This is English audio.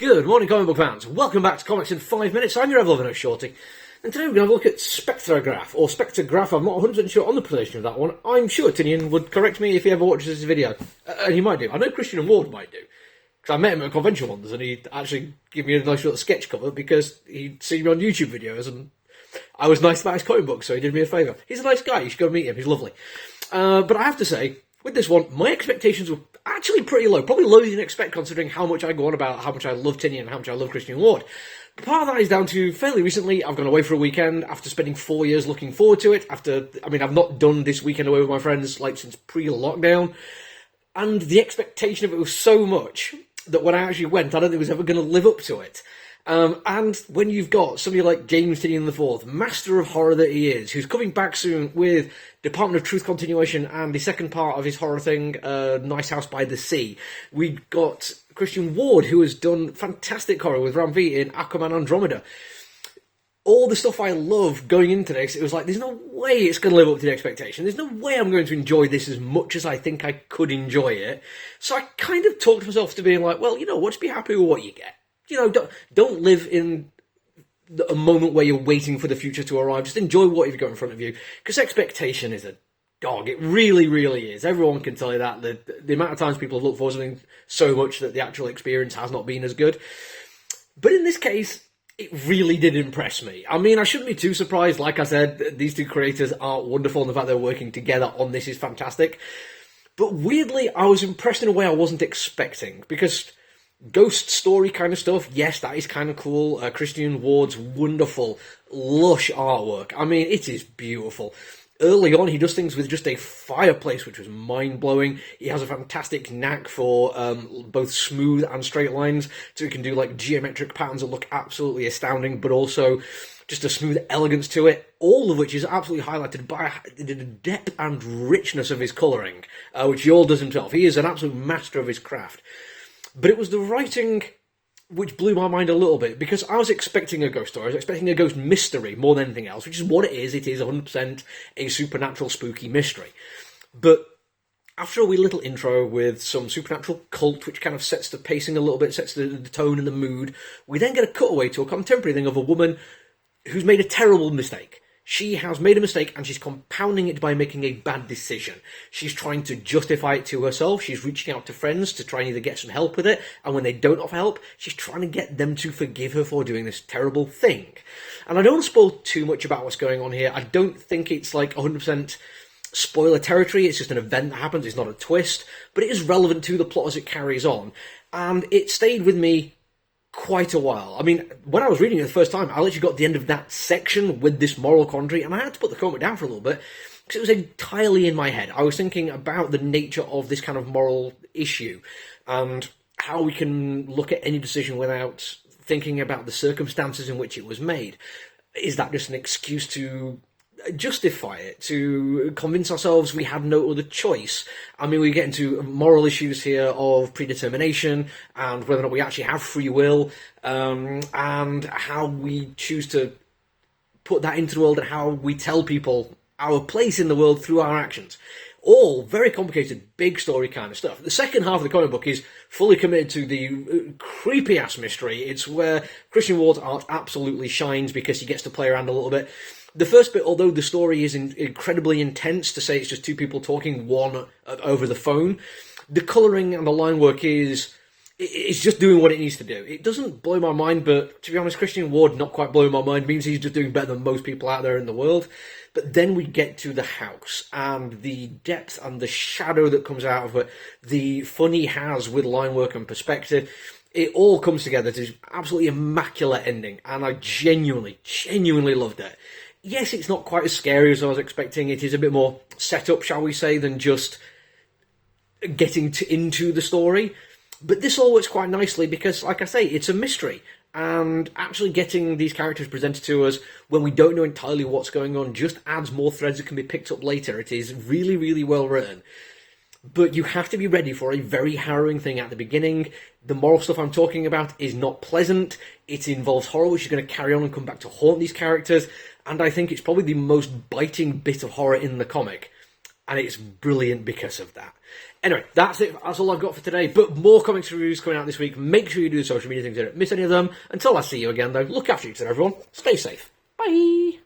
Good morning, comic book fans. Welcome back to Comics in 5 Minutes. I'm your ever-loving Shorty. And today we're going to have a look at Spectregraph, or Spectregraph. I'm not 100% sure on the pronunciation of that one. I'm sure Tinian would correct me if he ever watches this video. And he might do. I know Christian and Ward might do. Because I met him at a convention once, and he actually gave me a nice little sketch cover because he'd seen me on YouTube videos, and I was nice about his comic book, so he did me a favour. He's a nice guy. You should go meet him. He's lovely. But I have to say, with this one, my expectations were actually pretty low. Probably lower than expect, considering how much I go on about how much I love Tinian and how much I love Christian Ward. But part of that is down to fairly recently, I've gone away for a weekend after spending 4 years looking forward to it. I've not done this weekend away with my friends since pre-lockdown. And the expectation of it was so much that when I actually went, I don't think I was ever going to live up to it. And when you've got somebody like James Tinian IV, master of horror that he is, who's coming back soon with Department of Truth continuation and the second part of his horror thing, Nice House by the Sea. We've got Christian Ward, who has done fantastic horror with Ram V in Aquaman Andromeda. All the stuff I love going into this, it was like, there's no way it's going to live up to the expectation. There's no way I'm going to enjoy this as much as I think I could enjoy it. So I kind of talked myself to being like, well, you know what, just be happy with what you get. You know, don't live in a moment where you're waiting for the future to arrive. Just enjoy what you've got in front of you. Because expectation is a dog. It really, really is. Everyone can tell you that. The amount of times people have looked for something so much that the actual experience has not been as good. But in this case, it really did impress me. I mean, I shouldn't be too surprised. Like I said, these two creators are wonderful, and the fact they're working together on this is fantastic. But weirdly, I was impressed in a way I wasn't expecting. Because ghost story kind of stuff, yes, that is kind of cool. Christian Ward's wonderful, lush artwork. I mean, it is beautiful. Early on, he does things with just a fireplace, which was mind-blowing. He has a fantastic knack for both smooth and straight lines, so he can do like geometric patterns that look absolutely astounding, but also just a smooth elegance to it, all of which is absolutely highlighted by the depth and richness of his colouring, which he all does himself. He is an absolute master of his craft. But it was the writing which blew my mind a little bit, because I was expecting a ghost story. I was expecting a ghost mystery more than anything else, which is what it is. It is 100% a supernatural, spooky mystery. But after a wee little intro with some supernatural cult, which kind of sets the pacing a little bit, sets the tone and the mood, we then get a cutaway to a contemporary thing of a woman who's made a terrible mistake. She has made a mistake, and she's compounding it by making a bad decision. She's trying to justify it to herself. She's reaching out to friends to try and either get some help with it, and when they don't offer help, she's trying to get them to forgive her for doing this terrible thing. And I don't want to spoil too much about what's going on here. I don't think it's like 100% spoiler territory. It's just an event that happens. It's not a twist, but it is relevant to the plot as it carries on. And it stayed with me quite a while. I mean, when I was reading it the first time, I literally got to the end of that section with this moral quandary, and I had to put the comic down for a little bit, because it was entirely in my head. I was thinking about the nature of this kind of moral issue, and how we can look at any decision without thinking about the circumstances in which it was made. Is that just an excuse to justify it, to convince ourselves we had no other choice? I mean, we get into moral issues here of predetermination and whether or not we actually have free will, and how we choose to put that into the world and how we tell people our place in the world through our actions. All very complicated, big story kind of stuff. The second half of the comic book is fully committed to the creepy-ass mystery. It's where Christian Ward's art absolutely shines, because he gets to play around a little bit. The first bit, although the story is incredibly intense, to say it's just two people talking, one over the phone, the colouring and the line work is just doing what it needs to do. It doesn't blow my mind, but to be honest, Christian Ward not quite blowing my mind means he's just doing better than most people out there in the world. But then we get to the house, and the depth and the shadow that comes out of it, the fun he has with line work and perspective. It all comes together to absolutely immaculate ending, and I genuinely loved it. Yes, it's not quite as scary as I was expecting. It is a bit more set up, shall we say, than just getting into the story. But this all works quite nicely because, like I say, it's a mystery. And actually getting these characters presented to us when we don't know entirely what's going on just adds more threads that can be picked up later. It is really, really well written. But you have to be ready for a very harrowing thing at the beginning. The moral stuff I'm talking about is not pleasant. It involves horror, which is going to carry on and come back to haunt these characters. And I think it's probably the most biting bit of horror in the comic. and it's brilliant because of that. Anyway, that's it. That's all I've got for today. But more comics reviews coming out this week. Make sure you do the social media things. Don't miss any of them. Until I see you again, though, look after each other, everyone. Stay safe. Bye.